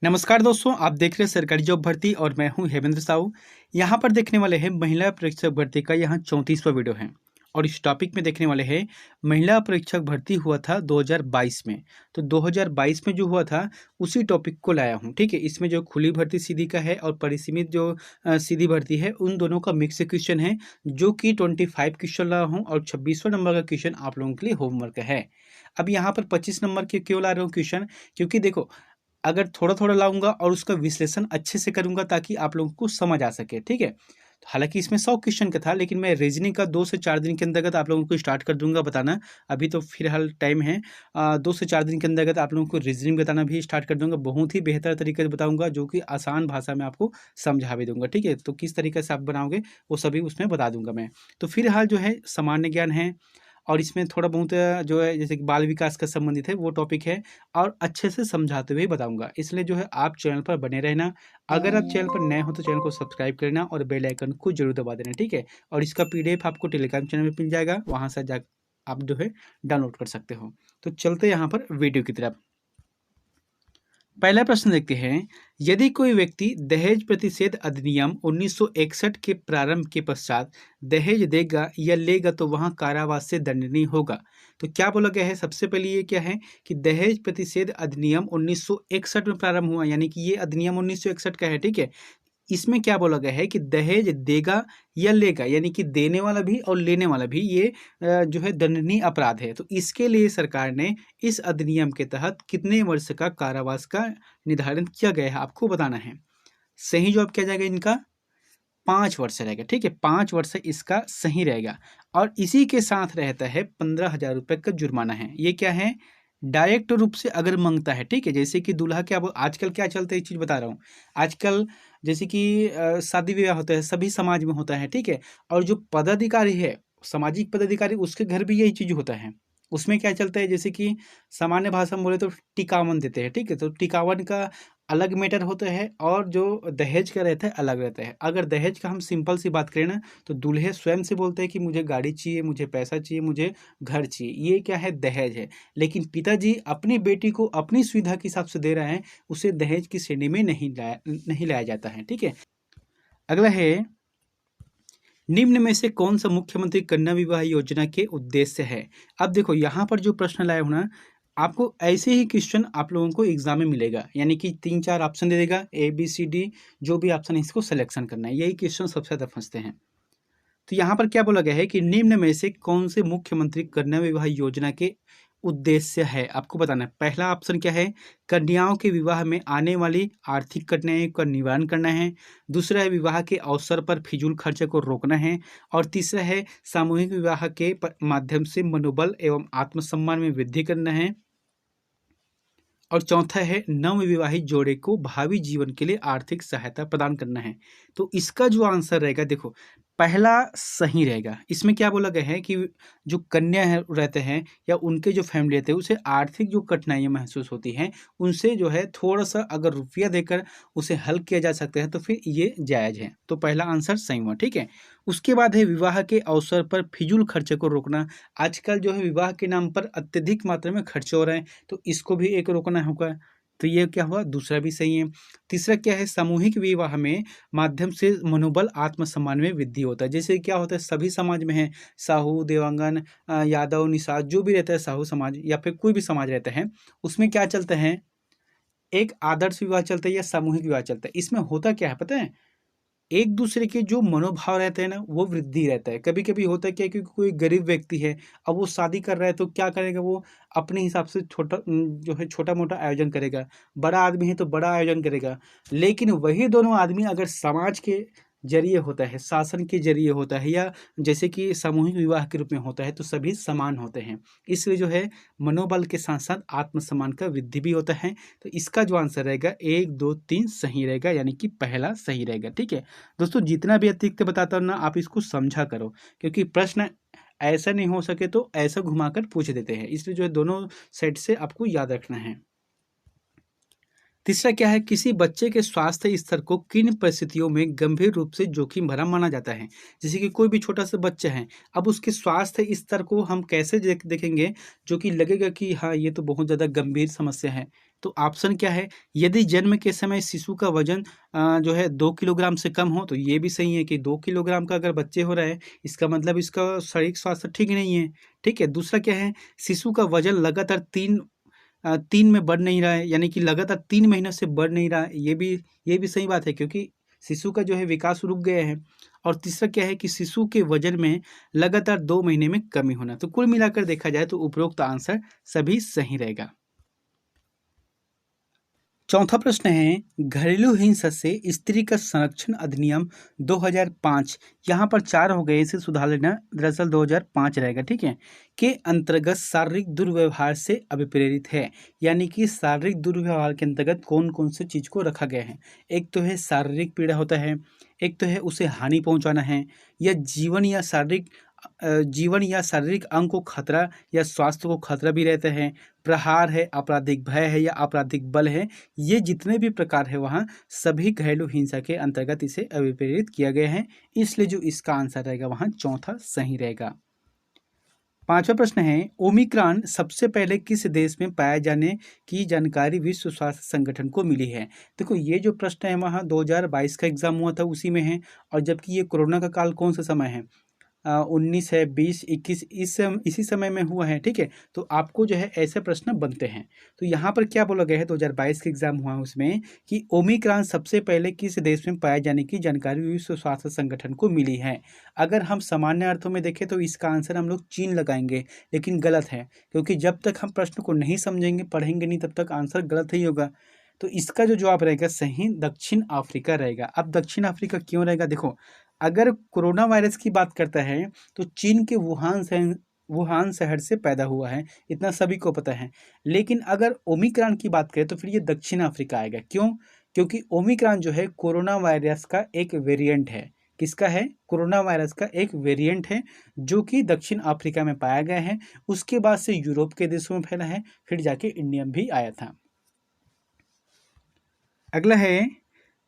नमस्कार दोस्तों, आप देख रहे हैं सरकारी जॉब भर्ती और मैं हूं हेमेंद्र साहू। यहाँ पर देखने वाले हैं महिला परीक्षक भर्ती का यहाँ 34वां वीडियो है और इस टॉपिक में देखने वाले हैं महिला परीक्षक भर्ती हुआ था 2022 में। तो 2022 में जो हुआ था उसी टॉपिक को लाया हूँ। ठीक है, इसमें जो खुली भर्ती सीधी का है और परिसीमित जो सीधी भर्ती है उन दोनों का मिक्स क्वेश्चन है, जो कि 25 क्वेश्चन लाया हूँ और 26वां नंबर का क्वेश्चन आप लोगों के लिए होमवर्क है। अब यहाँ पर 25 नंबर के क्यों ला रहा हूँ क्वेश्चन, क्योंकि देखो अगर थोड़ा-थोड़ा लाऊँगा और उसका विश्लेषण अच्छे से करूँगा ताकि आप लोगों को समझ आ सके, ठीक है? हालाँकि इसमें 100 क्वेश्चन का था, लेकिन मैं रीज़निंग का 2 से 4 दिन के अंतर्गत आप लोगों को स्टार्ट कर दूँगा बताना। अभी तो फिलहाल टाइम है 2 से 4 दिन के अंतर्गत आप लोगों को रीज़निंग बताना भी स्टार्ट कर दूँगा। बहुत ही बेहतर तरीके से बताऊँगा, जो कि आसान भाषा में आपको समझा भी दूँगा, ठीक है? तो किस तरीके से आप बनाओगे, वो सभी उसमें बता दूँगा मैं। तो फिलहाल जो है सामान्य ज्ञान है और इसमें थोड़ा बहुत जो है जैसे कि बाल विकास का संबंधित है वो टॉपिक है और अच्छे से समझाते हुए बताऊँगा। इसलिए जो है आप चैनल पर बने रहना। अगर आप चैनल पर नए हो तो चैनल को सब्सक्राइब करना और बेल आइकन को ज़रूर दबा देना, ठीक है? और इसका पीडीएफ आपको टेलीग्राम चैनल में मिल जाएगा, वहाँ से जा आप जो है डाउनलोड कर सकते हो। तो चलते यहाँ पर वीडियो की तरफ। पहला प्रश्न देखते हैं, यदि कोई व्यक्ति दहेज प्रतिषेध अधिनियम 1961 के प्रारंभ के पश्चात दहेज देगा या लेगा तो वहाँ कारावास से दंडनीय होगा। तो क्या बोला गया है, सबसे पहले ये क्या है कि दहेज प्रतिषेध अधिनियम 1961 में प्रारंभ हुआ, यानी कि ये अधिनियम 1961 का है, ठीक है। इसमें क्या बोला गया है कि दहेज देगा या लेगा, यानी कि देने वाला भी और लेने वाला भी ये जो है दंडनीय अपराध है। तो इसके लिए सरकार ने इस अधिनियम के तहत कितने वर्ष का कारावास का निर्धारण किया गया है आपको बताना है। सही जवाब क्या जाएगा इनका, 5 वर्ष रहेगा, ठीक है। 5 वर्ष इसका सही रहेगा और इसी के साथ रहता है 15,000 रुपये का जुर्माना है। ये क्या है, डायरेक्ट रूप से अगर मांगता है, ठीक है। जैसे कि दूल्हा क्या आजकल क्या चलता है, ये चीज़ बता रहा हूँ। आजकल जैसे कि शादी विवाह होता है, सभी समाज में होता है, ठीक है। और जो पदाधिकारी है, सामाजिक पदाधिकारी, उसके घर भी यही चीज़ होता है। उसमें क्या चलता है, जैसे कि सामान्य भाषा में बोले तो टिकावन देते हैं, ठीक है। तो टिकावन का अलग मैटर होता है और जो दहेज का रहता है अलग रहता है। अगर दहेज का हम सिंपल सी बात करें ना, तो दूल्हे स्वयं से बोलते हैं कि मुझे गाड़ी चाहिए, मुझे पैसा चाहिए, मुझे घर चाहिए, ये क्या है, दहेज है। लेकिन पिताजी अपनी बेटी को अपनी सुविधा के हिसाब से दे रहे हैं, उसे दहेज की श्रेणी में नहीं लाया जाता है, ठीक है। अगला है, निम्न में से कौन सा मुख्यमंत्री कन्या विवाह योजना के उद्देश्य है। अब देखो यहाँ पर जो प्रश्न लाया हूँ ना, आपको ऐसे ही क्वेश्चन आप लोगों को एग्जाम में मिलेगा, यानी कि 3-4 ऑप्शन दे देगा, ABCD, जो भी ऑप्शन है इसको सिलेक्शन करना है। यही क्वेश्चन सबसे ज़्यादा फंसते हैं। तो यहाँ पर क्या बोला गया है कि निम्न में से कौन से मुख्यमंत्री कन्या विवाह योजना के उद्देश्य है आपको बताना है। पहला ऑप्शन क्या है, कन्याओं के विवाह में आने वाली आर्थिक कठिनाइयों का निवारण करना है। दूसरा है विवाह के अवसर पर फिजूल खर्चे को रोकना है। और तीसरा है सामूहिक विवाह के माध्यम से मनोबल एवं आत्मसम्मान में वृद्धि करना है। और चौथा है नवविवाहित जोड़े को भावी जीवन के लिए आर्थिक सहायता प्रदान करना है। तो इसका जो आंसर रहेगा, देखो पहला सही रहेगा। इसमें क्या बोला गया है कि जो कन्या है रहते हैं या उनके जो फैमिली रहते हैं, उसे आर्थिक जो कठिनाइयाँ महसूस होती हैं, उनसे जो है थोड़ा सा अगर रुपया देकर उसे हल किया जा सकता है तो फिर ये जायज़ है। तो पहला आंसर सही हुआ, ठीक है। उसके बाद है विवाह के अवसर पर फिजूल खर्चे को रोकना। आजकल जो है विवाह के नाम पर अत्यधिक मात्रा में खर्चे हो रहे हैं, तो इसको भी एक रोकना होगा। तो ये क्या हुआ, दूसरा भी सही है। तीसरा क्या है, सामूहिक विवाह में माध्यम से मनोबल आत्मसम्मान में वृद्धि होता है। जैसे क्या होता है, सभी समाज में है, साहू देवांगन यादव निषाद, जो भी रहता है साहू समाज या फिर कोई भी समाज रहता है, उसमें क्या चलता है, एक आदर्श विवाह चलता है या सामूहिक विवाह चलता है। इसमें होता क्या है पता है, एक दूसरे के जो मनोभाव रहते हैं ना, वो वृद्धि रहता है। कभी कभी होता है क्या, क्योंकि कोई गरीब व्यक्ति है, अब वो शादी कर रहा है, तो क्या करेगा, वो अपने हिसाब से छोटा जो है छोटा मोटा आयोजन करेगा। बड़ा आदमी है तो बड़ा आयोजन करेगा। लेकिन वही दोनों आदमी अगर समाज के जरिए होता है, शासन के जरिए होता है, या जैसे कि सामूहिक विवाह के रूप में होता है, तो सभी समान होते हैं। इसलिए जो है मनोबल के साथ साथ आत्मसम्मान का वृद्धि भी होता है। तो इसका जो आंसर रहेगा 1, 2, 3 सही रहेगा, यानी कि पहला सही रहेगा, ठीक है। दोस्तों जितना भी अतिरिक्त बताता हूँ ना, आप इसको समझा करो, क्योंकि प्रश्न ऐसा नहीं हो सके तो ऐसा घुमाकर पूछ देते हैं, इसलिए जो है दोनों साइड से आपको याद रखना है। तीसरा क्या है, किसी बच्चे के स्वास्थ्य स्तर को किन परिस्थितियों में गंभीर रूप से जोखिम भरा माना जाता है। जैसे कि कोई भी छोटा सा बच्चा है, अब उसके स्वास्थ्य स्तर को हम कैसे देखेंगे जो कि लगेगा कि हाँ ये तो बहुत ज़्यादा गंभीर समस्या है। तो ऑप्शन क्या है, यदि जन्म के समय शिशु का वजन जो है 2 किलोग्राम से कम हो, तो ये भी सही है कि 2 किलोग्राम का अगर बच्चे हो रहा है, इसका मतलब इसका शारीरिक स्वास्थ्य ठीक नहीं है। ठीक है, दूसरा क्या है, शिशु का वजन लगातार 3 में बढ़ नहीं रहा है, यानी कि लगातार 3 महीने से बढ़ नहीं रहा है, ये भी सही बात है क्योंकि शिशु का जो है विकास रुक गया है। और तीसरा क्या है कि शिशु के वजन में लगातार 2 महीने में कमी होना। तो कुल मिलाकर देखा जाए तो उपरोक्त आंसर सभी सही रहेगा। चौथा प्रश्न है, घरेलू हिंसा से स्त्री का संरक्षण अधिनियम 2005, यहाँ पर 4 हो गए, इसे सुधार लेना, दरअसल 2005 रहेगा। ठीक है, के अंतर्गत शारीरिक दुर्व्यवहार से अभिप्रेरित है, यानी कि शारीरिक दुर्व्यवहार के अंतर्गत कौन कौन से चीज को रखा गया है। एक तो है शारीरिक पीड़ा होता है, एक तो है उसे हानि पहुंचाना है, या जीवन या शारीरिक अंग को खतरा या स्वास्थ्य को खतरा भी रहता है, प्रहार है, आपराधिक भय है या आपराधिक बल है। ये जितने भी प्रकार है वहाँ सभी घरेलू हिंसा के अंतर्गत इसे अभिप्रेरित किया गया है, इसलिए जो इसका आंसर रहेगा वहाँ चौथा सही रहेगा। पांचवा प्रश्न है, ओमिक्रॉन सबसे पहले किस देश में पाए जाने की जानकारी विश्व स्वास्थ्य संगठन को मिली है। देखो ये जो प्रश्न है वहाँ 2022 का एग्जाम हुआ था उसी में है, और जबकि ये कोरोना का काल कौन सा समय है, 19 है, 20, 21, इसी समय में हुआ है। ठीक है, तो आपको जो है ऐसे प्रश्न बनते हैं। तो यहाँ पर क्या बोला गया है, 2022 का एग्जाम हुआ है उसमें कि ओमिक्रॉन सबसे पहले किस देश में पाए जाने की जानकारी विश्व स्वास्थ्य संगठन को मिली है। अगर हम सामान्य अर्थों में देखें तो इसका आंसर हम लोग चीन लगाएंगे, लेकिन गलत है, क्योंकि जब तक हम प्रश्न को नहीं समझेंगे, पढ़ेंगे नहीं, तब तक आंसर गलत ही होगा। तो इसका जो जवाब रहेगा सही दक्षिण अफ्रीका रहेगा। अब दक्षिण अफ्रीका क्यों रहेगा, देखो अगर कोरोना वायरस की बात करता है तो चीन के वुहान शहर से पैदा हुआ है, इतना सभी को पता है। लेकिन अगर ओमिक्रॉन की बात करें तो फिर ये दक्षिण अफ्रीका आएगा। क्यों? क्योंकि ओमिक्रॉन जो है कोरोना वायरस का एक वेरिएंट है। किसका है? कोरोना वायरस का एक वेरिएंट है जो कि दक्षिण अफ्रीका में पाया गया है। उसके बाद से यूरोप के देशों में फैला है, फिर जाके इंडिया में भी आया था। अगला है,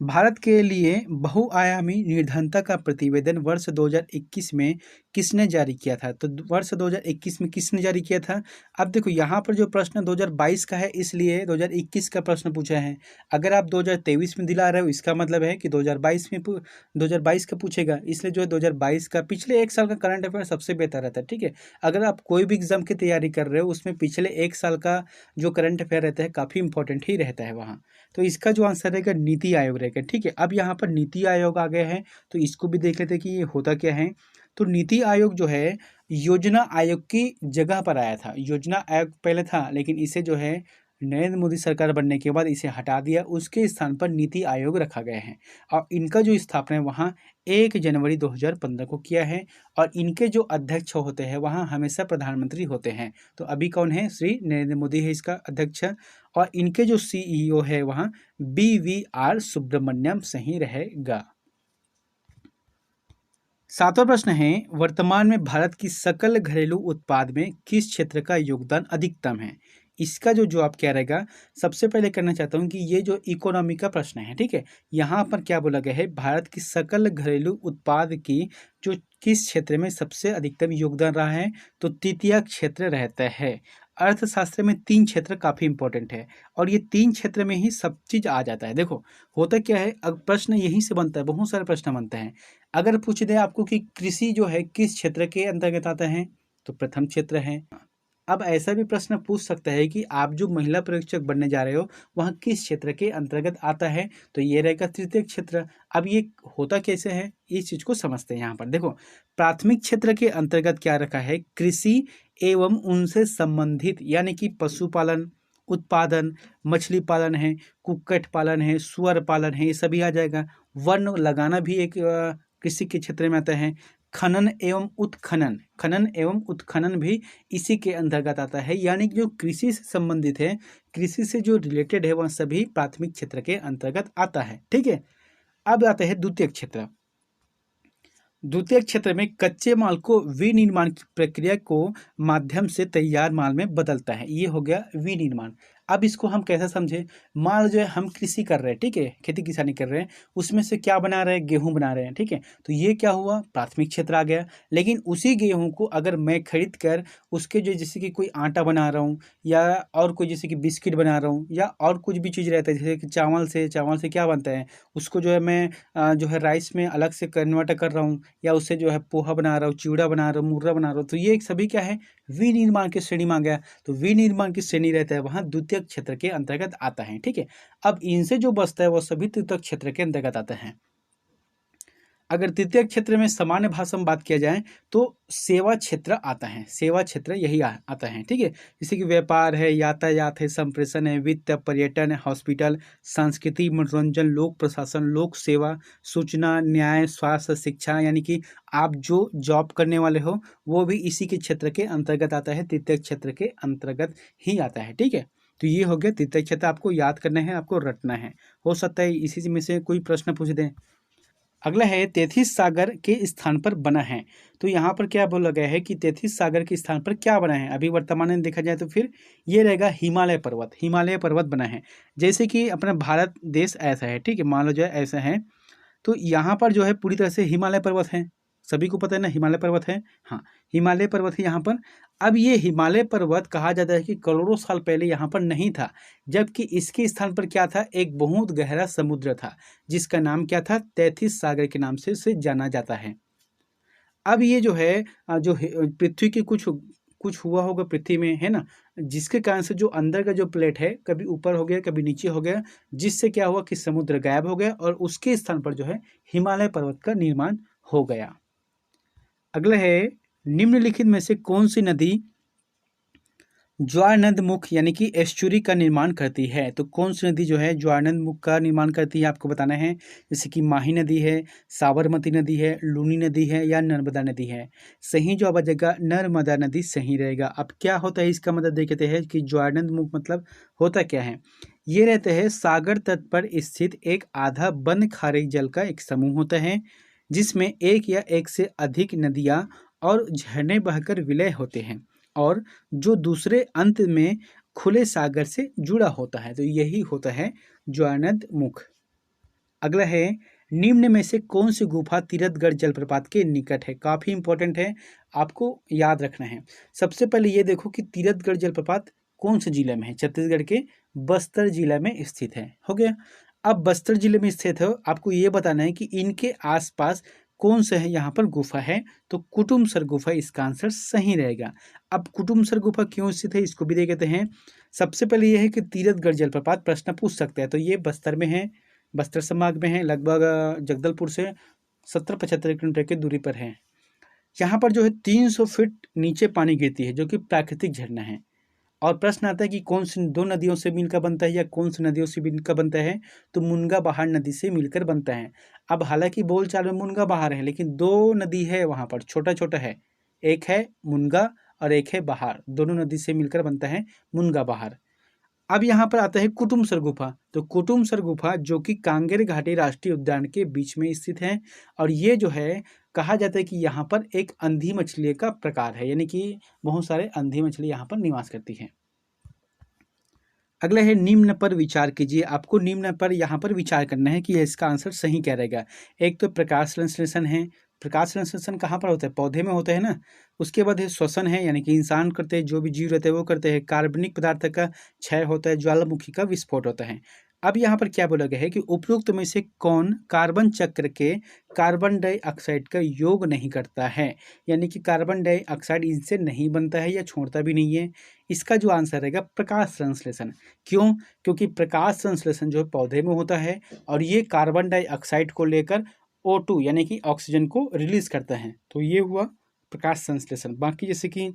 भारत के लिए बहुआयामी निर्धनता का प्रतिवेदन वर्ष 2021 में किसने जारी किया था। तो वर्ष 2021 में किसने जारी किया था। अब देखो यहाँ पर जो प्रश्न 2022 का है, इसलिए 2021 का प्रश्न पूछा है। अगर आप 2023 में दिला रहे हो, इसका मतलब है कि 2022 का पूछेगा, इसलिए जो है 2022 का पिछले एक साल का करंट अफेयर सबसे बेहतर रहता है। ठीक है, अगर आप कोई भी एग्जाम की तैयारी कर रहे हो उसमें पिछले एक साल का जो करंट अफेयर रहता है काफ़ी इंपॉर्टेंट ही रहता है वहाँ। तो इसका जो आंसर रहेगा नीति आयोग रहेगा। ठीक है, अब यहाँ पर नीति आयोग आ गया है, तो इसको भी देख लेते हैं कि ये होता क्या है। तो नीति आयोग जो है योजना आयोग की जगह पर आया था। योजना आयोग पहले था, लेकिन इसे जो है नरेंद्र मोदी सरकार बनने के बाद इसे हटा दिया, उसके स्थान पर नीति आयोग रखा गया है। और इनका जो स्थापना है वहाँ 1 जनवरी 2015 को किया है, और इनके जो अध्यक्ष होते हैं वहाँ हमेशा प्रधानमंत्री होते हैं। तो अभी कौन है? श्री नरेंद्र मोदी है इसका अध्यक्ष, और इनके जो सीईओ है वहाँ BVR सुब्रमण्यम सही रहेगा। सातवां प्रश्न है, वर्तमान में भारत की सकल घरेलू उत्पाद में किस क्षेत्र का योगदान अधिकतम है। इसका जो जवाब क्या रहेगा, सबसे पहले करना चाहता हूं कि ये जो इकोनॉमी का प्रश्न है, ठीक है, यहाँ पर क्या बोला गया है, भारत की सकल घरेलू उत्पाद की जो किस क्षेत्र में सबसे अधिकतम योगदान रहा है, तो तृतीय क्षेत्र रहता है। अर्थशास्त्र में 3 क्षेत्र काफ़ी इंपॉर्टेंट है, और ये 3 क्षेत्र में ही सब चीज़ आ जाता है। देखो होता क्या है, अब प्रश्न यहीं से बनता है, बहुत सारे प्रश्न बनते हैं। अगर पूछ दे आपको कि कृषि जो है किस क्षेत्र के अंतर्गत आता है, तो प्रथम क्षेत्र है। अब ऐसा भी प्रश्न पूछ सकता है कि आप जो महिला पर्यवेक्षक बनने जा रहे हो वहाँ किस क्षेत्र के अंतर्गत आता है, तो ये रहेगा तृतीय क्षेत्र। अब ये होता कैसे है, इस चीज को समझते हैं। यहाँ पर देखो प्राथमिक क्षेत्र के अंतर्गत क्या रखा है, कृषि एवं उनसे संबंधित, यानी कि पशुपालन, उत्पादन, मछली पालन है, कुक्कुट पालन है, सुअर पालन है, ये सभी आ जाएगा। वन लगाना भी एक कृषि के क्षेत्र में आता है। खनन एवं उत्खनन भी इसी के अंतर्गत आता है, यानी कि जो कृषि से संबंधित है, कृषि से जो रिलेटेड है, वह सभी प्राथमिक क्षेत्र के अंतर्गत आता है। ठीक है, अब आते हैं द्वितीय क्षेत्र। द्वितीय क्षेत्र में कच्चे माल को विनिर्माण की प्रक्रिया को माध्यम से तैयार माल में बदलता है, ये हो गया विनिर्माण। अब इसको हम कैसे समझे? मान लो जो है हम कृषि कर रहे हैं, ठीक है, खेती किसानी कर रहे हैं, उसमें से क्या बना रहे हैं? गेहूँ बना रहे हैं, ठीक है। तो ये क्या हुआ? प्राथमिक क्षेत्र आ गया। लेकिन उसी गेहूँ को अगर मैं खरीद कर उसके जो जैसे कि कोई आटा बना रहा हूँ या और कोई जैसे कि बिस्किट बना रहा हूँ या और कुछ भी चीज़ रहता है, जैसे कि चावल से क्या बनता है? उसको जो है मैं जो है राइस में अलग से कन्वर्ट कर रहा हूँ या उससे जो है पोहा बना रहा हूँ, चिवड़ा बना रहा हूँ, मुर्रा बना रहा हूँ। तो ये सभी क्या है? विनिर्माण की श्रेणी में आ गया। तो विनिर्माण की श्रेणी रहता है वहाँ द्वितीयक क्षेत्र के अंतर्गत आता है, ठीक है। अब इनसे जो बचता है वो सभी तृतीयक क्षेत्र के अंतर्गत आता है। अगर तृतीय क्षेत्र में सामान्य भाषा में बात किया जाए तो सेवा क्षेत्र आता है, सेवा क्षेत्र यही आता है, ठीक है। जैसे कि व्यापार है, यातायात है, संप्रेषण है, वित्त, पर्यटन, हॉस्पिटल, संस्कृति, मनोरंजन, लोक प्रशासन, लोक सेवा, सूचना, न्याय, स्वास्थ्य, शिक्षा, यानी कि आप जो जॉब करने वाले हो वो भी इसी के क्षेत्र के अंतर्गत आता है, तृतीय क्षेत्र के अंतर्गत ही आता है, ठीक है। तो ये हो गया तृतीय क्षेत्र, आपको याद करना है, आपको रटना है। हो सकता है इसी में से कोई प्रश्न पूछ दें। अगला है तेथिस सागर के स्थान पर बना है। तो यहाँ पर क्या बोला गया है कि तेथिस सागर के स्थान पर क्या बना है? अभी वर्तमान में देखा जाए तो फिर ये रहेगा हिमालय पर्वत, हिमालय पर्वत बना है। जैसे कि अपना भारत देश ऐसा है, ठीक है, मान लो जो है ऐसा है, तो यहाँ पर जो है पूरी तरह से हिमालय पर्वत है। सभी को पता है ना हिमालय पर्वत है। हाँ, हिमालय पर्वत है यहाँ पर। अब ये हिमालय पर्वत कहा जाता है कि करोड़ों साल पहले यहाँ पर नहीं था, जबकि इसके स्थान पर क्या था? एक बहुत गहरा समुद्र था जिसका नाम क्या था? तैथिस सागर के नाम से इसे जाना जाता है। अब ये जो है पृथ्वी की कुछ कुछ हुआ होगा पृथ्वी में, है ना, जिसके कारण से जो अंदर का जो प्लेट है कभी ऊपर हो गया कभी नीचे हो गया, जिससे क्या हुआ कि समुद्र गायब हो गया और उसके स्थान पर जो है हिमालय पर्वत का निर्माण हो गया। अगला है निम्नलिखित में से कौन सी नदी ज्वारनद मुख यानी कि एस्चुरी का निर्माण करती है? तो कौन सी नदी जो है ज्वारनद मुख का निर्माण करती है आपको बताना है। जैसे कि माही नदी है, साबरमती नदी है, लूनी नदी है या नर्मदा नदी है। सही जवाब आ जाएगा नर्मदा नदी सही रहेगा। अब क्या होता है इसका मतलब देखते हैं कि ज्वारनद मुख मतलब होता क्या है। ये रहते हैं सागर तट पर स्थित एक आधा बंद खारे जल का एक समूह होता है जिसमें एक या एक से अधिक नदियाँ और झरने बहकर विलय होते हैं और जो दूसरे अंत में खुले सागर से जुड़ा होता है। तो यही होता है ज्वारनद मुख। अगला है निम्न में से कौन सी गुफा तीरथगढ़ जलप्रपात के निकट है? काफी इंपॉर्टेंट है, आपको याद रखना है। सबसे पहले ये देखो कि तीरथगढ़ जलप्रपात कौन से जिले में है? छत्तीसगढ़ के बस्तर जिले में स्थित है। हो गया। अब बस्तर जिले में स्थित है, आपको ये बताना है कि इनके आसपास कौन सा है यहाँ पर गुफा है। तो कुटुमसर गुफा इसका आंसर सही रहेगा। अब कुटुमसर गुफा क्यों स्थित है इसको भी देखते हैं। सबसे पहले यह है कि तीरथगढ़ जलप्रपात प्रश्न पूछ सकता है, तो ये बस्तर में है, बस्तर संभाग में है, लगभग जगदलपुर से 70-75 किलोमीटर की दूरी पर है। यहाँ पर जो है 300 फीट नीचे पानी गिरती है जो कि प्राकृतिक झरना है। और प्रश्न आता है कि कौन सी दो नदियों से मिलकर बनता है या कौन सी नदियों से मिलकर बनता है? तो मुनगा बहार नदी से मिलकर बनता है। अब हालांकि बोलचाल में मुनगा बहार है लेकिन दो नदी है वहाँ पर, छोटा छोटा है, एक है मुनगा और एक है बहार, दोनों नदी से मिलकर बनता है मुनगा बहार। अब यहाँ पर आता है कुटुमसर गुफा। तो कुटुमसर गुफा जो कि कांगेर घाटी राष्ट्रीय उद्यान के बीच में स्थित है और ये जो है कहा जाता है कि यहाँ पर एक अंधी मछली का प्रकार है, यानी कि बहुत सारे अंधी मछली यहाँ पर निवास करती है। अगला है निम्न पर विचार कीजिए। आपको निम्न पर यहाँ पर विचार करना है कि इसका आंसर सही क्या रहेगा। एक तो प्रकाश संश्लेषण है। प्रकाश संश्लेषण कहाँ पर होता है? पौधे में होता है ना। उसके बाद है श्वसन है, यानी कि इंसान करते हैं, जो भी जीव रहते हैं वो करते हैं। कार्बनिक पदार्थ का क्षय होता है, ज्वालामुखी का विस्फोट होता है। अब यहाँ पर क्या बोला गया है कि उपरोक्त में से कौन कार्बन चक्र के कार्बन डाइऑक्साइड का योग नहीं करता है, यानी कि कार्बन डाइऑक्साइड इनसे नहीं बनता है या छोड़ता भी नहीं है। इसका जो आंसर रहेगा प्रकाश संश्लेषण। क्यों? क्योंकि प्रकाश संश्लेषण जो है पौधे में होता है और ये कार्बन डाइऑक्साइड को लेकर O2 यानी कि ऑक्सीजन को रिलीज करता है। तो ये हुआ प्रकाश संश्लेषण। बाकी जैसे कि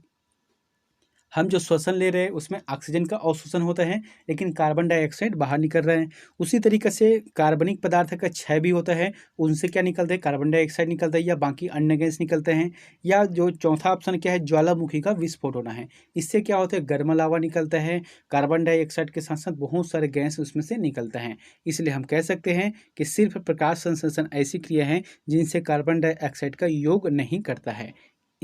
हम जो श्वसन ले रहे हैं उसमें ऑक्सीजन का अवशोषण होता है लेकिन कार्बन डाइऑक्साइड बाहर निकल रहे हैं। उसी तरीके से कार्बनिक पदार्थ का क्षय भी होता है, उनसे क्या निकलता है? कार्बन डाइऑक्साइड निकलता है या बाकी अन्य गैस निकलते हैं। या जो चौथा ऑप्शन क्या है? ज्वालामुखी का विस्फोट होना है। इससे क्या होता है? गर्म लावा निकलता है, कार्बन डाइऑक्साइड के साथ साथ बहुत सारे गैस उसमें से निकलता है। इसलिए हम कह सकते हैं कि सिर्फ प्रकाश संश्लेषण ऐसी क्रिया है जिनसे कार्बन डाइऑक्साइड का योग नहीं करता है।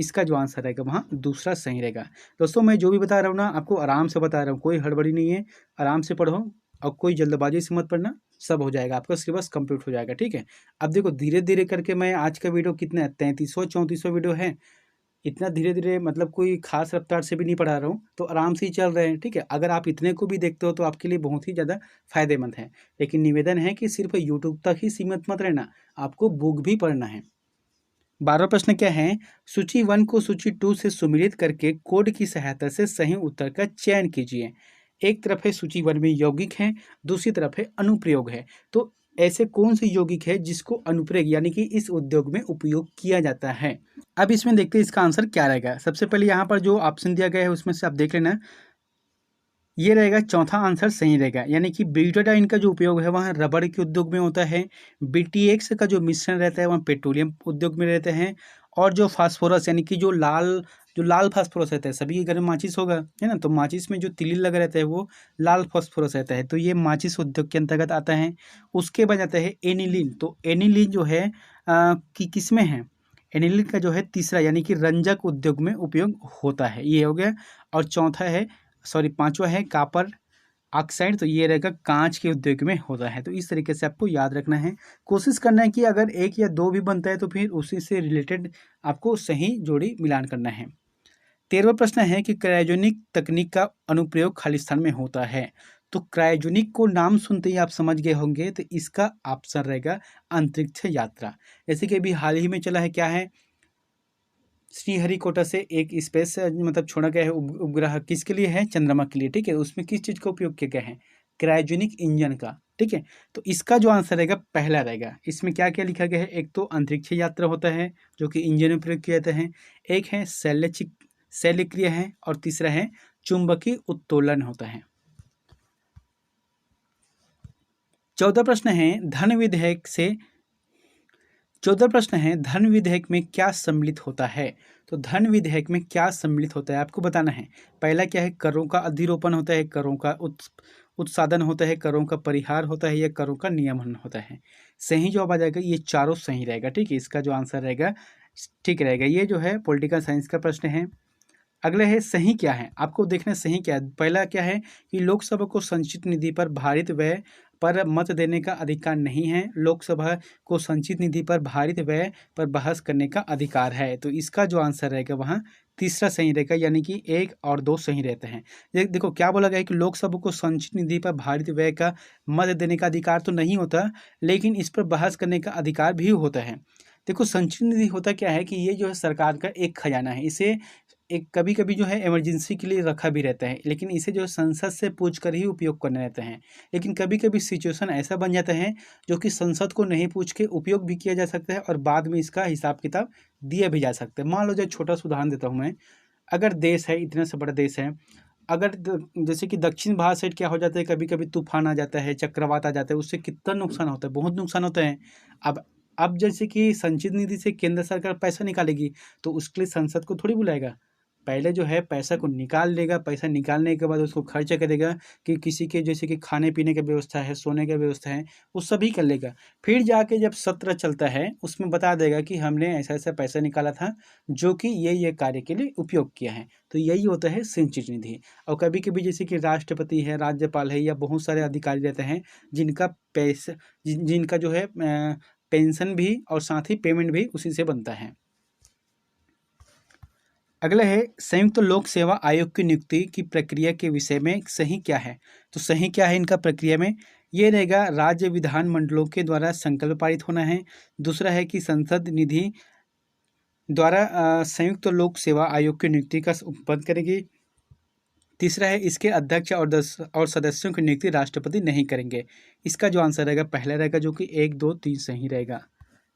इसका जो आंसर रहेगा वहाँ दूसरा सही रहेगा। दोस्तों मैं जो भी बता रहा हूँ ना आपको आराम से बता रहा हूँ, कोई हड़बड़ी नहीं है, आराम से पढ़ो और कोई जल्दबाजी से मत पढ़ना, सब हो जाएगा, आपका सिलेबस कंप्लीट हो जाएगा, ठीक है। अब देखो धीरे धीरे करके मैं आज का वीडियो कितना 33वां 34वां वीडियो है, इतना धीरे धीरे मतलब कोई खास रफ्तार से भी नहीं पढ़ा रहा हूँ, तो आराम से ही चल रहे हैं, ठीक है। अगर आप इतने को भी देखते हो तो आपके लिए बहुत ही ज़्यादा फायदेमंद है। लेकिन निवेदन है कि सिर्फ यूट्यूब तक ही सीमित मत रहना, आपको बुक भी पढ़ना है। 12वां प्रश्न क्या है, सूची 1 को सूची 2 से सुमेलित करके कोड की सहायता से सही उत्तर का चयन कीजिए। एक तरफ है सूची 1 में यौगिक है, दूसरी तरफ है अनुप्रयोग है। तो ऐसे कौन से यौगिक है जिसको अनुप्रयोग यानी कि इस उद्योग में उपयोग किया जाता है। अब इसमें देखते हैं इसका आंसर क्या रहेगा। सबसे पहले यहाँ पर जो ऑप्शन दिया गया है उसमें से आप देख लेना, ये रहेगा चौथा आंसर सही रहेगा, यानी कि ब्यूटाडाइन का जो उपयोग है वहाँ रबड़ के उद्योग में होता है। बीटीएक्स का जो मिश्रण रहता है वहाँ पेट्रोलियम उद्योग में रहते हैं। और जो फास्फोरस यानी कि जो लाल फास्फोरस रहता है, सभी के घर में माचिस होगा, है ना, तो माचिस में जो तिल लगा रहता है वो लाल फास्फोरस रहता है, तो ये माचिस उद्योग के अंतर्गत आता है। उसके बाद आता है एनिलीन। तो एनिलीन जो है कि किस में है, एनिलीन का जो है तीसरा यानी कि रंजक उद्योग में उपयोग होता है, ये हो गया। और चौथा है पांचवा है कॉपर ऑक्साइड, तो ये रहेगा कांच के उद्योग में होता है। तो इस तरीके से आपको याद रखना है, कोशिश करना है कि अगर एक या दो भी बनता है तो फिर उसी से रिलेटेड आपको सही जोड़ी मिलान करना है। 13वां प्रश्न है कि क्रायोजेनिक तकनीक का अनुप्रयोग खालिस्तान में होता है। तो क्रायोजेनिक को नाम सुनते ही आप समझ गए होंगे, तो इसका ऑप्शन रहेगा अंतरिक्ष यात्रा। जैसे कि अभी हाल ही में चला है, क्या है, श्रीहरिकोटा से एक स्पेस मतलब छोड़ा गया है उपग्रह, किसके लिए है, चंद्रमा के लिए, ठीक है। उसमें किस चीज़ का उपयोग किया गया है, क्रायोजेनिक इंजन का, ठीक है। तो इसका जो आंसर रहेगा पहला रहेगा। इसमें क्या क्या लिखा गया है, एक तो अंतरिक्ष यात्रा होता है जो कि इंजन में प्रयोग किया जाता है, एक है शैलक्रिय है, और तीसरा है चुंबकीय उत्तोलन होता है। 14 प्रश्न है धन विधेयक से 14 प्रश्न है धन विधेयक में क्या सम्मिलित होता है। तो धन विधेयक में क्या सम्मिलित होता है आपको बताना है। पहला क्या है, करों का अधिरोपण होता है, करों का उत्साधन होता है, करों का परिहार होता है, या करों का नियमन होता है। सही जवाब आ जाएगा, ये चारों सही रहेगा, ठीक है। इसका जो आंसर रहेगा ठीक रहेगा। ये जो है पॉलिटिकल साइंस का प्रश्न है। अगला है सही क्या है, आपको देखना सही क्या है। पहला क्या है कि लोकसभा को संचित निधि पर भारित व्यय पर मत देने का अधिकार नहीं है, लोकसभा को संचित निधि पर भारित व्यय पर बहस करने का अधिकार है। तो इसका जो आंसर रहेगा वहाँ तीसरा सही रहेगा, यानी कि 1 और 2 सही रहते हैं। देखो क्या बोला गया है कि लोकसभा को संचित निधि पर भारित व्यय का मत देने का अधिकार तो नहीं होता, लेकिन इस पर बहस करने का अधिकार भी होता है। देखो संचित निधि होता क्या है कि ये जो है सरकार का एक खजाना है, इसे एक कभी कभी जो है इमरजेंसी के लिए रखा भी रहता है, लेकिन इसे जो है संसद से पूछ कर ही उपयोग करने रहते हैं। लेकिन कभी कभी सिचुएशन ऐसा बन जाता है जो कि संसद को नहीं पूछ के उपयोग भी किया जा सकता है और बाद में इसका हिसाब किताब दिया भी जा सकता है। मान लो जो छोटा सा उदाहरण देता हूँ मैं, अगर देश है, इतना सा बड़ा देश है, अगर जैसे कि दक्षिण भारत साइड क्या हो जाता है, कभी कभी तूफान आ जाता है, चक्रवात आ जाता है, उससे कितना नुकसान होता है, बहुत नुकसान होता है। अब जैसे कि संचित निधि से केंद्र सरकार पैसा निकालेगी, तो उसके लिए संसद को थोड़ी बुलाएगा, पहले जो है पैसा को निकाल लेगा, पैसा निकालने के बाद उसको खर्च करेगा कि किसी के जैसे कि खाने पीने की व्यवस्था है, सोने की व्यवस्था है, वो सभी कर लेगा। फिर जाके जब सत्र चलता है उसमें बता देगा कि हमने ऐसा ऐसा पैसा निकाला था जो कि ये कार्य के लिए उपयोग किया है। तो यही होता है संचित निधि। और कभी कभी जैसे कि राष्ट्रपति है, राज्यपाल है, या बहुत सारे अधिकारी रहते हैं जिनका पैसा जिनका जो है पेंशन भी और साथ ही पेमेंट भी उसी से बनता है। अगला है संयुक्त लोक सेवा आयोग की नियुक्ति की प्रक्रिया के विषय में सही क्या है। तो सही क्या है इनका प्रक्रिया में, ये रहेगा राज्य विधान मंडलों के द्वारा संकल्प पारित होना है। दूसरा है कि संसद निधि द्वारा संयुक्त लोक सेवा आयोग की नियुक्ति का उपबंध करेगी। तीसरा है इसके अध्यक्ष और सदस्यों की नियुक्ति राष्ट्रपति नहीं करेंगे। इसका जो आंसर रहेगा पहला रहेगा, जो कि 1 2 3 सही रहेगा।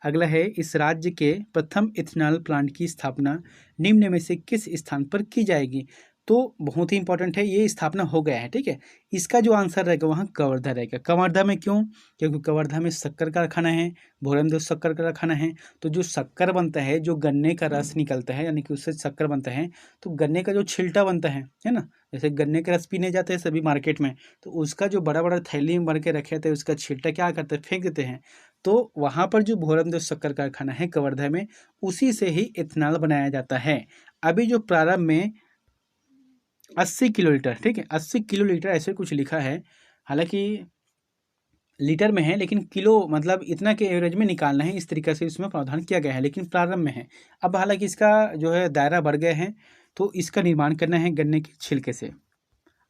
अगला है इस राज्य के प्रथम इथेनॉल प्लांट की स्थापना निम्न में से किस स्थान पर की जाएगी। तो बहुत ही इंपॉर्टेंट है, ये स्थापना हो गया है, ठीक है। इसका जो आंसर रहेगा वहाँ कवर्धा रहेगा। कवर्धा में क्यों? क्योंकि कवर्धा में शक्कर कारखाना है, भोरमदेव शक्कर कारखाना है। तो जो शक्कर बनता है, जो गन्ने का रस निकलता है, यानी कि उससे शक्कर बनता है, तो गन्ने का जो छिलटा बनता है ना, जैसे गन्ने का रस पीने जाते हैं सभी मार्केट में, तो उसका जो बड़ा बड़ा थैली में भर के रखे थे, उसका छिलटा क्या करते हैं, फेंक देते हैं। तो वहाँ पर जो भोरमदेव शक्कर कारखाना है कवर्धा में, उसी से ही इथेनॉल बनाया जाता है। अभी जो प्रारंभ में 80 किलोलीटर, ठीक है, 80 किलोलीटर ऐसे कुछ लिखा है, हालांकि लीटर में है, लेकिन किलो मतलब इतना के एवरेज में निकालना है, इस तरीके से इसमें प्रावधान किया गया है, लेकिन प्रारंभ में है। अब हालांकि इसका जो है दायरा बढ़ गए हैं, तो इसका निर्माण करना है गन्ने के छिलके से।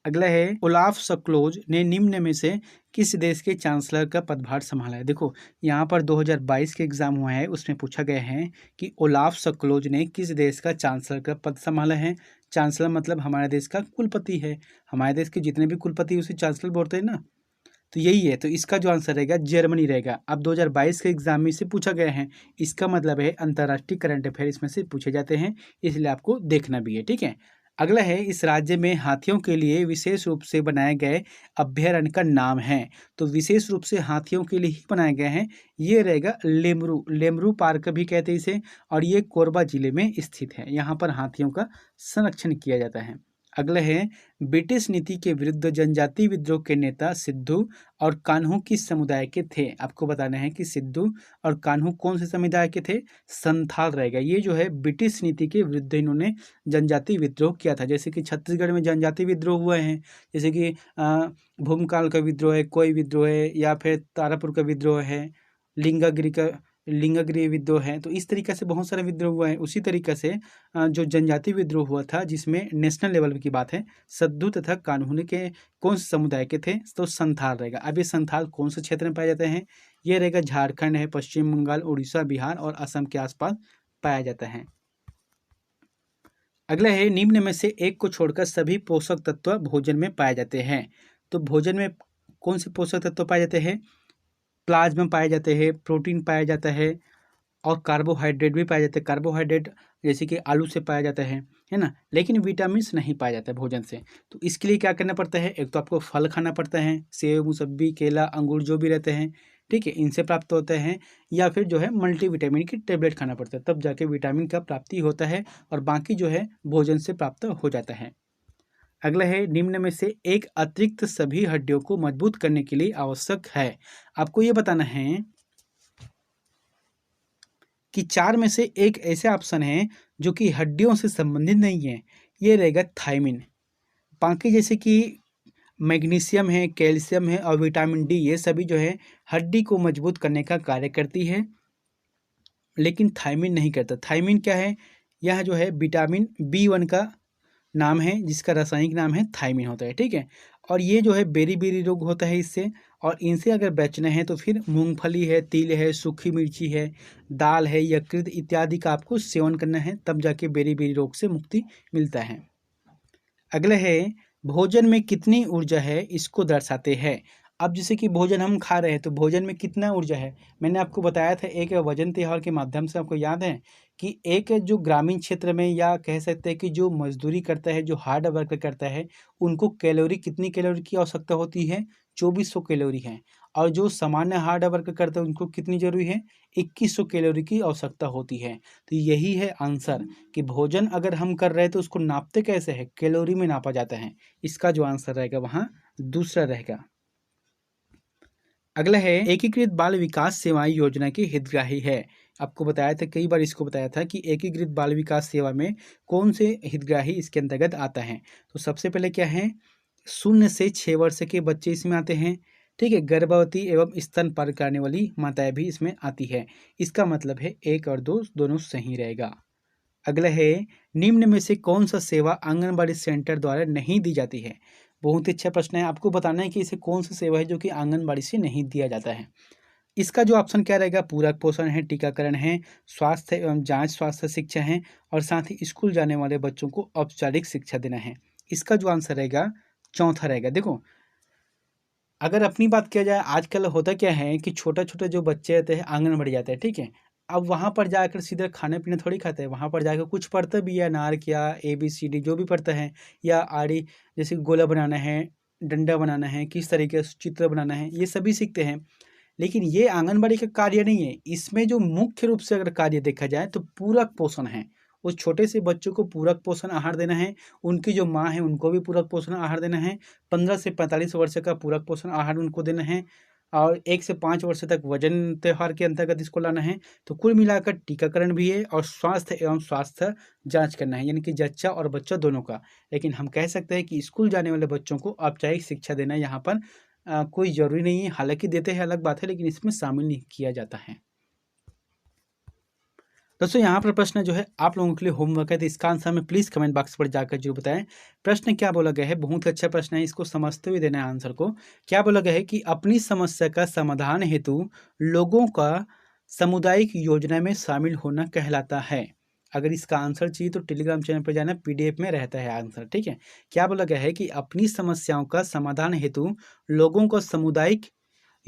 अगला है, ओलाफ सक्लोज ने निम्न में से किस देश के चांसलर का पदभार संभाला है। देखो यहाँ पर 2022 के एग्जाम हुआ है, उसमें पूछा गया है कि ओलाफ सक्लोज ने किस देश का चांसलर का पद संभाला है। चांसलर मतलब हमारे देश का कुलपति है, हमारे देश के जितने भी कुलपति उसे चांसलर बोलते हैं ना, तो यही है। तो इसका जो आंसर रहेगा जर्मनी रहेगा। अब 2022 के एग्जाम में से पूछा गया है, इसका मतलब है अंतर्राष्ट्रीय करंट अफेयर इसमें से पूछे जाते हैं, इसलिए आपको देखना भी है, ठीक है। अगला है, इस राज्य में हाथियों के लिए विशेष रूप से बनाए गए अभ्यारण्य का नाम है। तो विशेष रूप से हाथियों के लिए ही बनाए गए हैं, ये रहेगा लेमरू, लेमरू पार्क भी कहते हैं इसे, और ये कोरबा जिले में स्थित है। यहाँ पर हाथियों का संरक्षण किया जाता है। अगला है, ब्रिटिश नीति के विरुद्ध जनजाति विद्रोह के नेता सिद्धू और कान्हू किस समुदाय के थे। आपको बताना है कि सिद्धू और कान्हू कौन से समुदाय के थे, संथाल रहेगा। ये जो है ब्रिटिश नीति के विरुद्ध इन्होंने जनजाति विद्रोह किया था। जैसे कि छत्तीसगढ़ में जनजाति विद्रोह हुए हैं, जैसे कि भूमकाल का विद्रोह है, कोई विद्रोह है, या फिर तारापुर का विद्रोह है, लिंगागिरी विद्रोह है। तो इस तरीके से बहुत सारे विद्रोह हुआ है। उसी तरीके से जो जनजाति विद्रोह हुआ था, जिसमें नेशनल लेवल की बात है, सद्दू तथा कान्हू के कौन से समुदाय के थे, तो संथाल रहेगा। अब ये संथाल कौन से क्षेत्र में पाए जाते हैं, ये रहेगा झारखंड है, पश्चिम बंगाल, उड़ीसा, बिहार और असम के आसपास पाया जाता है। अगला है, निम्न में से एक को छोड़कर सभी पोषक तत्व भोजन में पाए जाते हैं। तो भोजन में कौन से पोषक तत्व पाए जाते हैं, प्लाज्मा पाए जाते हैं, प्रोटीन पाया जाता है, और कार्बोहाइड्रेट भी पाया जाता है। कार्बोहाइड्रेट जैसे कि आलू से पाया जाता है ना, लेकिन विटामिन नहीं पाया जाता है भोजन से। तो इसके लिए क्या करना पड़ता है, एक तो आपको फल खाना पड़ता है, सेब, मौसम्बी, केला, अंगूर जो भी रहते हैं, ठीक है, इनसे प्राप्त होते हैं, या फिर जो है मल्टीविटामिन की टेबलेट खाना पड़ता है, तब जाके विटामिन का प्राप्ति होता है, और बाकी जो है भोजन से प्राप्त हो जाता है। अगला है, निम्न में से एक अतिरिक्त सभी हड्डियों को मजबूत करने के लिए आवश्यक है। आपको ये बताना है कि 4 में से एक ऐसे ऑप्शन है जो कि हड्डियों से संबंधित नहीं है, ये रहेगा थायमिन। बाकी जैसे कि मैग्नीशियम है, कैल्शियम है और विटामिन डी, ये सभी जो है हड्डी को मजबूत करने का कार्य करती है, लेकिन थायमिन नहीं करता। थायमिन क्या है, यह जो है विटामिन B1 का नाम है, जिसका रासायनिक नाम है थायमिन होता है, ठीक है। और ये जो है बेरी बेरी रोग होता है इससे, और इनसे अगर बचना है तो फिर मूंगफली है, तिल है, सूखी मिर्ची है, दाल है, यकृत इत्यादि का आपको सेवन करना है, तब जाके बेरी बेरी रोग से मुक्ति मिलता है। अगला है, भोजन में कितनी ऊर्जा है, इसको दर्शाते हैं। अब जैसे कि भोजन हम खा रहे हैं, तो भोजन में कितना ऊर्जा है, मैंने आपको बताया था एक वजन त्योहार के माध्यम से, आपको याद है कि एक जो ग्रामीण क्षेत्र में, या कह सकते हैं कि जो मजदूरी करता है, जो हार्ड वर्क करता है, उनको कैलोरी, कितनी कैलोरी की आवश्यकता होती है, 2400 कैलोरी है। और जो सामान्य हार्ड वर्क करते हैं उनको कितनी जरूरी है, 2100 कैलोरी की आवश्यकता होती है। तो यही है आंसर, कि भोजन अगर हम कर रहे हैं तो उसको नापते कैसे है, कैलोरी में नापा जाता है। इसका जो आंसर रहेगा वहाँ दूसरा रहेगा। अगला है, एकीकृत बाल विकास सेवाएं योजना के हितग्राही है। आपको बताया था, कई बार इसको बताया था कि एकीकृत बाल विकास सेवा में कौन से हितग्राही इसके अंतर्गत आता है। तो सबसे पहले क्या है, 0 से 6 वर्ष के बच्चे इसमें आते हैं, ठीक है। गर्भवती एवं स्तनपान करने वाली माताएं भी इसमें आती है। इसका मतलब है 1 और 2 दोनों सही रहेगा। अगला है, निम्न में से कौन सा सेवा आंगनबाड़ी सेंटर द्वारा नहीं दी जाती है। बहुत ही अच्छा प्रश्न है, आपको बताना है कि इसे कौन सा सेवा है जो कि आंगनबाड़ी से नहीं दिया जाता है। इसका जो ऑप्शन क्या रहेगा, पूरक पोषण है, टीकाकरण है, स्वास्थ्य एवं जांच स्वास्थ्य शिक्षा है, और साथ ही स्कूल जाने वाले बच्चों को औपचारिक शिक्षा देना है। इसका जो आंसर रहेगा चौथा रहेगा। देखो, अगर अपनी बात किया जाए, आजकल होता क्या है कि छोटा छोटा जो बच्चे रहते हैं आंगनबाड़ी जाते हैं, ठीक है। अब वहाँ पर जाकर सीधे खाने-पीने थोड़ी खाते हैं, वहाँ पर जाकर कुछ पढ़ते भी है, अनार क्या, ABCD जो भी पढ़ते हैं, या आड़ी जैसे गोला बनाना है, डंडा बनाना है, किस तरीके से चित्र बनाना है, ये सभी सीखते हैं। लेकिन ये आंगनबाड़ी का कार्य नहीं है, इसमें जो मुख्य रूप से अगर कार्य देखा जाए तो पूरक पोषण है। उस छोटे से बच्चों को पूरक पोषण आहार देना है, उनकी जो माँ है उनको भी पूरक पोषण आहार देना है, 15 से 45 वर्ष का पूरक पोषण आहार उनको देना है, और 1 से 5 वर्ष तक वजन त्योहार के अंतर्गत इसको लाना है। तो कुल मिलाकर टीकाकरण भी है और स्वास्थ्य एवं स्वास्थ्य जाँच करना है, यानी कि जच्चा और बच्चा दोनों का। लेकिन हम कह सकते हैं कि स्कूल जाने वाले बच्चों को औपचारिक शिक्षा देना यहाँ पर कोई ज़रूरी नहीं है, हालाँकि देते हैं अलग बात है, लेकिन इसमें शामिल नहीं किया जाता है। दोस्तों यहाँ पर प्रश्न जो है आप लोगों के लिए होमवर्क है, तो इसका आंसर हमें प्लीज़ कमेंट बॉक्स पर जाकर जरूर बताएं। प्रश्न क्या बोला गया है, बहुत ही अच्छा प्रश्न है, इसको समझते हुए देना है आंसर को। क्या बोला गया है कि अपनी समस्या का समाधान हेतु लोगों का सामुदायिक योजना में शामिल होना कहलाता है। अगर इसका आंसर चाहिए तो टेलीग्राम चैनल पर जाना, PDF में रहता है आंसर, ठीक है। क्या बोला गया है कि अपनी समस्याओं का समाधान हेतु लोगों को सामुदायिक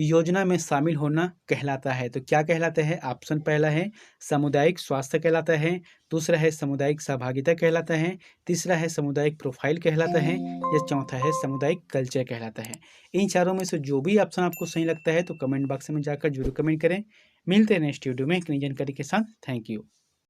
योजना में शामिल होना कहलाता है। तो क्या कहलाता है? ऑप्शन पहला है सामुदायिक स्वास्थ्य कहलाता है, दूसरा है सामुदायिक सहभागिता कहलाता है, तीसरा है सामुदायिक प्रोफाइल कहलाता है, या चौथा है सामुदायिक कल्चर कहलाता है। इन चारों में से जो भी ऑप्शन आपको सही लगता है तो कमेंट बॉक्स में जाकर जरूर कमेंट करें। मिलते हैं नेक्स्ट वीडियो में एक नई जानकारी के साथ। Thank you.